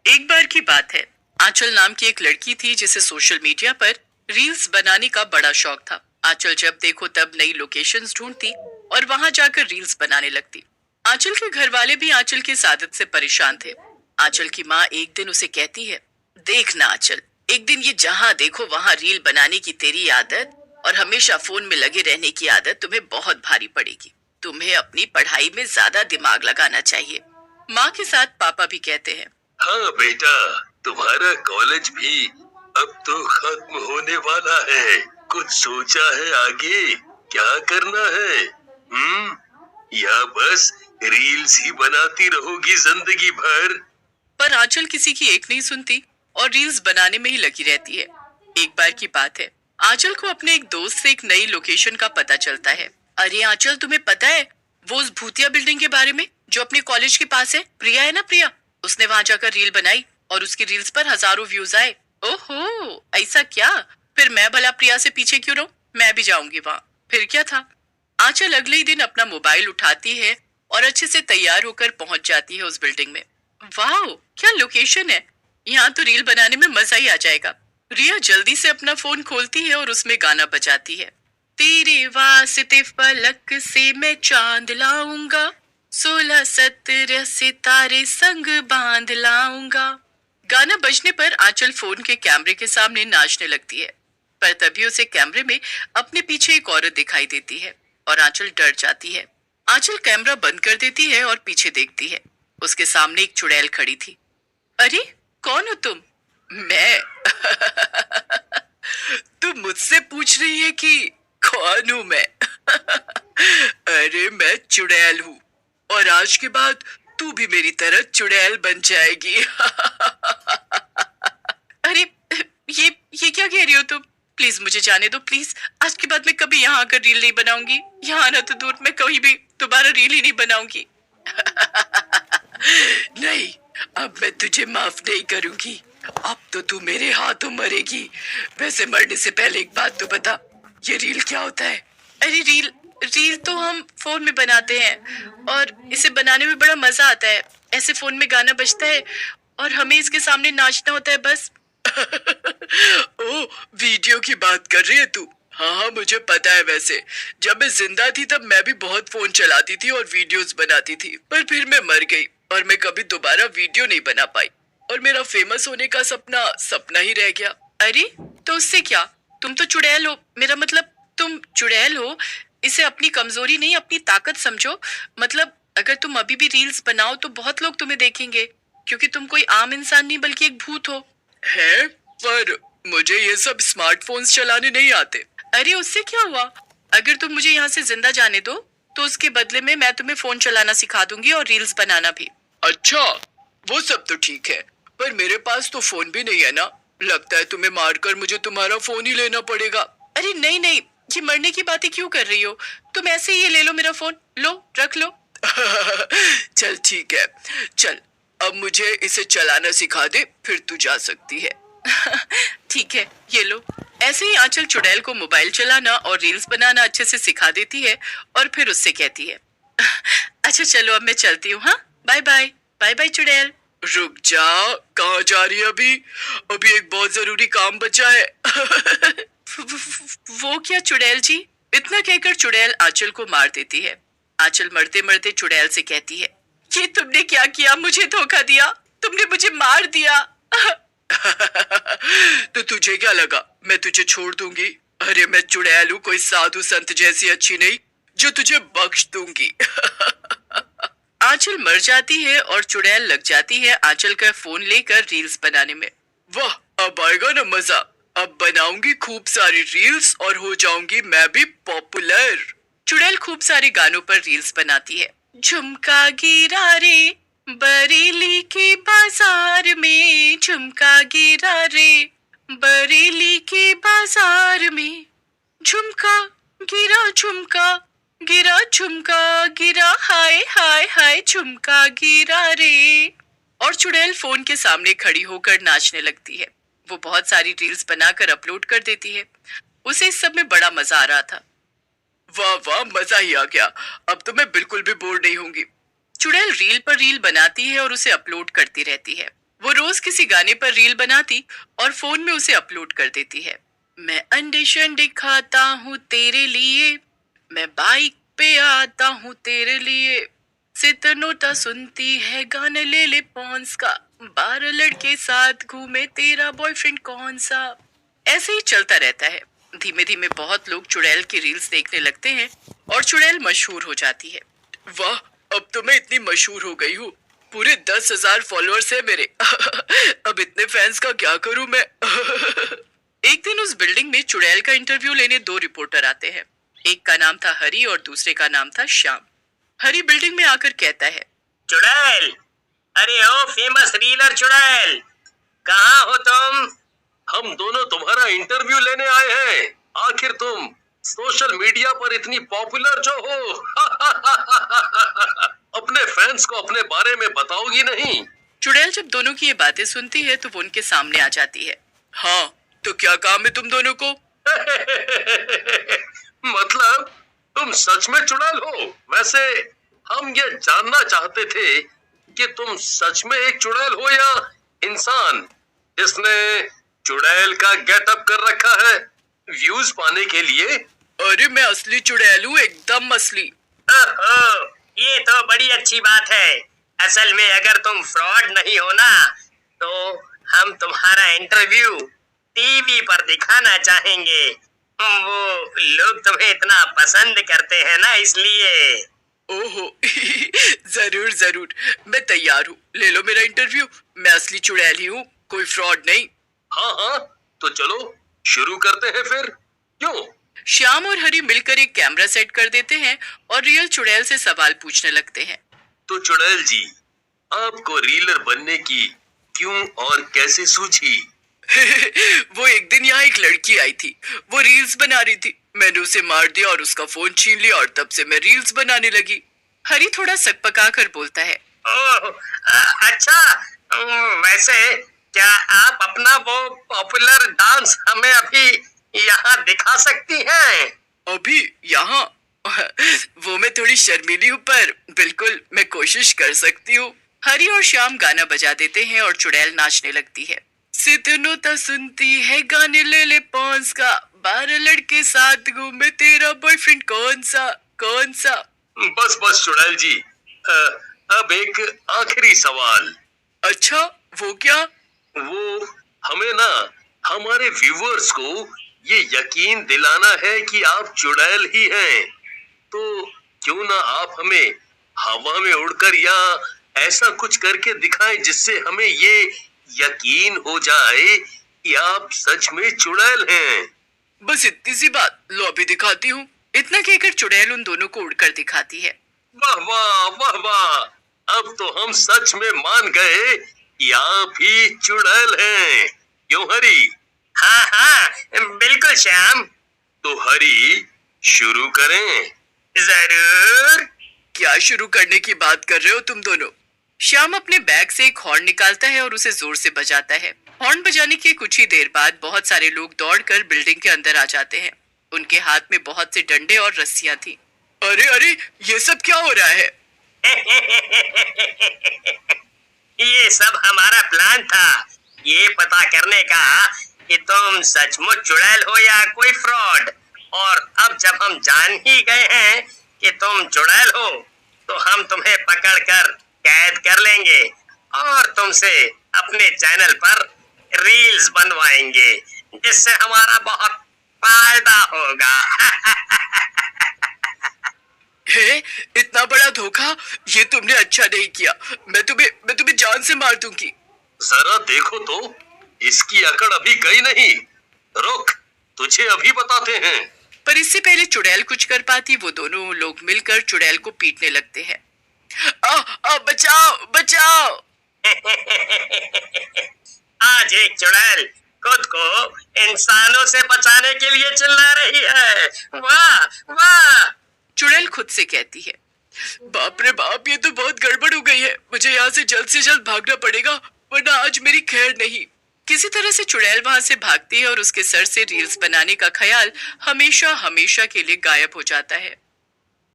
एक बार की बात है। आंचल नाम की एक लड़की थी जिसे सोशल मीडिया पर रील्स बनाने का बड़ा शौक था। आंचल जब देखो तब नई लोकेशंस ढूंढती और वहां जाकर रील्स बनाने लगती। आंचल के घर वाले भी आंचल की इस आदत से परेशान थे। आंचल की माँ एक दिन उसे कहती है, देखना आंचल, एक दिन ये जहां देखो वहां रील बनाने की तेरी आदत और हमेशा फोन में लगे रहने की आदत तुम्हें बहुत भारी पड़ेगी। तुम्हें अपनी पढ़ाई में ज्यादा दिमाग लगाना चाहिए। माँ के साथ पापा भी कहते हैं, हाँ बेटा, तुम्हारा कॉलेज भी अब तो खत्म होने वाला है। कुछ सोचा है आगे क्या करना है? या बस रील्स ही बनाती रहोगी जिंदगी भर? पर आंचल किसी की एक नहीं सुनती और रील्स बनाने में ही लगी रहती है। एक बार की बात है, आंचल को अपने एक दोस्त से एक नई लोकेशन का पता चलता है। अरे आंचल, तुम्हें पता है वो उस भूतिया बिल्डिंग के बारे में जो अपने कॉलेज के पास है? प्रिया है ना, प्रिया। उसने वहां जाकर रील बनाई और उसकी रील्स पर हजारों व्यूज आए। ओहो, ऐसा क्या? फिर मैं भला प्रिया से पीछे क्यों रहूं? मैं भी जाऊंगी वहां। फिर क्या था, आंचल अगले ही दिन अपना मोबाइल उठाती है और अच्छे से तैयार होकर पहुंच जाती है उस बिल्डिंग में। वाह, क्या लोकेशन है! यहाँ तो रील बनाने में मजा ही आ जाएगा। रिया जल्दी से अपना फोन खोलती है और उसमें गाना बजाती है। तेरे वास्ते फलक से मैं चांद लाऊंगा, 16-17 सितारे संग बांध लाऊंगा। गाना बजने पर आंचल फोन के कैमरे के सामने नाचने लगती है। पर तभी उसे कैमरे में अपने पीछे एक औरत दिखाई देती है और आंचल डर जाती है। आंचल कैमरा बंद कर देती है और पीछे देखती है। उसके सामने एक चुड़ैल खड़ी थी। अरे, कौन हो तुम? मैं। तुम मुझसे पूछ रही है कि कौन हूं मैं? अरे मैं चुड़ैल हूँ और आज के बाद तू भी मेरी तरह चुड़ैल बन जाएगी। अरे, ये ये क्या कह रही हो तुम? प्लीज मुझे जाने दो, प्लीज। आज के बाद मैं कभी यहाँ आकर रील नहीं बनाऊंगी। यहाँ आना तो दूर, मैं कहीं भी दोबारा रील ही नहीं बनाऊंगी। नहीं, अब मैं तुझे माफ नहीं करूंगी। अब तो तू मेरे हाथों मरेगी। वैसे मरने से पहले एक बात तो बता, ये रील क्या होता है? अरे रील रील तो हम फोन में बनाते हैं और इसे बनाने में बड़ा मजा आता है। ऐसे फोन में गाना बजता है और हमें इसके सामने नाचना होता है, बस। ओ, वीडियो की बात कर रही है तू? हाँ हाँ, मुझे पता है। वैसे जब मैं जिंदा थी तब मैं भी बहुत फोन चलाती थी और वीडियोस बनाती थी, पर फिर मैं मर गई और मैं कभी दोबारा वीडियो नहीं बना पाई और मेरा फेमस होने का सपना सपना ही रह गया। अरे, तो उससे क्या? तुम तो चुड़ैल हो, मेरा मतलब तुम चुड़ैल हो। इसे अपनी कमजोरी नहीं, अपनी ताकत समझो। मतलब अगर तुम अभी भी रील्स बनाओ तो बहुत लोग तुम्हें देखेंगे, क्योंकि तुम कोई आम इंसान नहीं बल्कि एक भूत हो। है, पर मुझे ये सब स्मार्टफोन्स चलाने नहीं आते। अरे, उससे क्या हुआ? अगर तुम मुझे यहाँ से जिंदा जाने दो तो उसके बदले में मैं तुम्हें फोन चलाना सिखा दूंगी और रील्स बनाना भी। अच्छा, वो सब तो ठीक है, पर मेरे पास तो फोन भी नहीं है ना। लगता है तुम्हें मारकर मुझे तुम्हारा फोन ही लेना पड़ेगा। अरे नहीं नहीं, ये मरने की बातें क्यों कर रही हो? तुम ऐसे ही ये ले लो मेरा फोन, लो रख लो। चल ठीक है, चल अब मुझे इसे चलाना सिखा दे, फिर तू जा सकती है। ठीक है, ये लो। ऐसे ही आंचल चुड़ैल को मोबाइल चलाना और रील्स बनाना अच्छे से सिखा देती है और फिर उससे कहती है, अच्छा चलो अब मैं चलती हूँ। हाँ, बाय बाय। बाय बाय चुड़ैल। रुक जा, कहाँ जा रही है अभी? अभी एक बहुत जरूरी काम बचा है। वो क्या चुड़ैल जी? इतना कहकर चुड़ैल आंचल को मार देती है। आंचल मरते मरते चुड़ैल से कहती है, ये तुमने क्या किया? मुझे धोखा दिया, तुमने मुझे मार दिया। तो तुझे क्या लगा मैं तुझे छोड़ दूंगी? अरे मैं चुड़ैल हूँ, कोई साधु संत जैसी अच्छी नहीं जो तुझे बख्श दूंगी। आंचल मर जाती है और चुड़ैल लग जाती है आंचल का फोन लेकर रील्स बनाने में। वाह, अब आएगा ना मजा। अब बनाऊंगी खूब सारी रील्स और हो जाऊंगी मैं भी पॉपुलर। चुड़ैल खूब सारे गानों पर रील्स बनाती है। झुमका गिरा रे बरेली के बाजार में, झुमका गिरा रे बरेली के बाजार में, झुमका गिरा झुमका गिरा झुमका गिरा, हाय हाय हाय झुमका गिरा रे। और चुड़ैल फोन के सामने खड़ी होकर नाचने लगती है। वो बहुत सारी रील्स बनाकर अपलोड कर देती है। उसे इस सब में बड़ा मजा आ रहा था। वाह वाह, मजा ही आ गया। अब तो मैं बिल्कुल भी बोर नहीं होंगी। चुड़ैल रील पर रील बनाती है और उसे अपलोड करती रहती है। वो रोज किसी गाने पर रील बनाती और फोन में उसे अपलोड कर देती है। मैं अंडे शंडे खाता हूँ तेरे लिए, मैं बाइक पे आता हूँ तेरे लिए, सितर नोटा सुनती है गाने ले ले पॉन्स का, 12 लड़के साथ घूमे तेरा बॉयफ्रेंड कौन सा। ऐसे ही चलता रहता है। धीमे धीमे बहुत लोग चुड़ैल की रील्स देखने लगते हैं और चुड़ैल मशहूर हो जाती है। वाह, अब तो मैं इतनी मशहूर हो गई हूँ, पूरे 10,000 फॉलोअर्स है मेरे। अब इतने फैंस का क्या करूँ मैं। एक दिन उस बिल्डिंग में चुड़ैल का इंटरव्यू लेने 2 रिपोर्टर आते हैं। एक का नाम था हरी और दूसरे का नाम था श्याम। हरी बिल्डिंग में आकर कहता है, चुड़ैल, अरे ओ फेमस रीलर चुड़ैल, कहाँ हो तुम? हम दोनों तुम्हारा इंटरव्यू लेने आए हैं। आखिर तुम सोशल मीडिया पर इतनी पॉपुलर जो हो, अपने फैंस को अपने बारे में बताओगी नहीं? चुड़ैल जब दोनों की ये बातें सुनती है तो वो उनके सामने आ जाती है। हाँ, तो क्या काम है तुम दोनों को? मतलब तुम सच में चुड़ैल हो? वैसे हम ये जानना चाहते थे कि तुम सच में एक चुड़ैल हो या इंसान जिसने चुड़ैल का गेटअप कर रखा है व्यूज पाने के लिए। अरे मैं असली चुड़ैल हूँ, एकदम असली। ओहो, ये तो बड़ी अच्छी बात है। असल में अगर तुम फ्रॉड नहीं हो ना, तो हम तुम्हारा इंटरव्यू टीवी पर दिखाना चाहेंगे। वो लोग तुम्हें इतना पसंद करते हैं ना, इसलिए। ओहो, जरूर जरूर, मैं तैयार हूँ। ले लो मेरा इंटरव्यू, मैं असली चुड़ैल ही हूँ, कोई फ्रॉड नहीं। हाँ हाँ, तो चलो शुरू करते हैं फिर। क्यों? श्याम और हरी मिलकर एक कैमरा सेट कर देते हैं और रियल चुड़ैल से सवाल पूछने लगते हैं। तो चुड़ैल जी, आपको रीलर बनने की क्यों और कैसे सूझी? वो एक दिन यहाँ एक लड़की आई थी, वो रील्स बना रही थी, मैंने उसे मार दिया और उसका फोन छीन लिया और तब से मैं रील्स बनाने लगी। हरी थोड़ा सकपका कर बोलता है। ओह, अच्छा, वैसे क्या आप अपना वो पॉपुलर डांस हमें अभी यहाँ दिखा सकती हैं? अभी यहाँ? वो मैं थोड़ी शर्मीली हूँ, पर बिल्कुल मैं कोशिश कर सकती हूँ। हरी और श्याम गाना बजा देते हैं और चुड़ैल नाचने लगती है। सितनोता सुनती है गाने ले ले पॉन्स का, 12 लड़के साथ घूमे तेरा बॉयफ्रेंड कौन सा कौन सा। बस बस चुड़ैल जी, अब एक आखिरी सवाल। अच्छा, वो क्या? वो हमें ना हमारे व्यूअर्स को ये यकीन दिलाना है कि आप चुड़ैल ही हैं। तो क्यों ना आप हमें हवा में उड़कर या ऐसा कुछ करके दिखाएं जिससे हमें ये यकीन हो जाए कि आप सच में चुड़ैल हैं। बस इतनी सी बात, लो अभी दिखाती हूँ। इतना कहकर चुड़ैल उन दोनों को उड़कर दिखाती है। वाह वाह वाह वाह, अब तो हम सच में मान गए कि आप ही चुड़ैल हैं। क्यों हरी? हाँ हाँ, बिल्कुल श्याम। तो हरी शुरू करें? जरूर। क्या शुरू करने की बात कर रहे हो तुम दोनों? श्याम अपने बैग से एक हॉर्न निकालता है और उसे जोर से बजाता है। हॉर्न बजाने के कुछ ही देर बाद बहुत सारे लोग दौड़कर बिल्डिंग के अंदर आ जाते हैं। उनके हाथ में बहुत से डंडे और रस्सियां थी। अरे अरे, ये सब क्या हो रहा है? ये सब हमारा प्लान था, ये पता करने का कि तुम सचमुच चुड़ैल हो या कोई फ्रॉड। और अब जब हम जान ही गए हैं कि तुम चुड़ैल हो, तो हम तुम्हें पकड़कर कैद कर लेंगे और तुमसे अपने चैनल पर रील्स बनवाएंगे, जिससे हमारा बहुत फायदा होगा। हे, इतना बड़ा धोखा, ये तुमने अच्छा नहीं किया। मैं तुम्हें जान से मार दूंगी। जरा देखो तो, इसकी अकड़ अभी गई नहीं। रुक, तुझे अभी बताते हैं। पर इससे पहले चुड़ैल कुछ कर पाती, वो दोनों लोग मिलकर चुड़ैल को पीटने लगते हैं। बचाओ बचाओ। आज एक चुड़ैल खुद को इंसानों से बचाने के लिए चिल्ला रही है। वाह वाह। चुड़ैल खुद से कहती है। बाप रे बाप, ये तो बहुत गड़बड़ हो गई है। मुझे यहाँ से जल्द भागना पड़ेगा, वरना आज मेरी खैर नहीं। किसी तरह से चुड़ैल वहां से भागती है और उसके सर से रील्स बनाने का ख्याल हमेशा हमेशा के लिए गायब हो जाता है।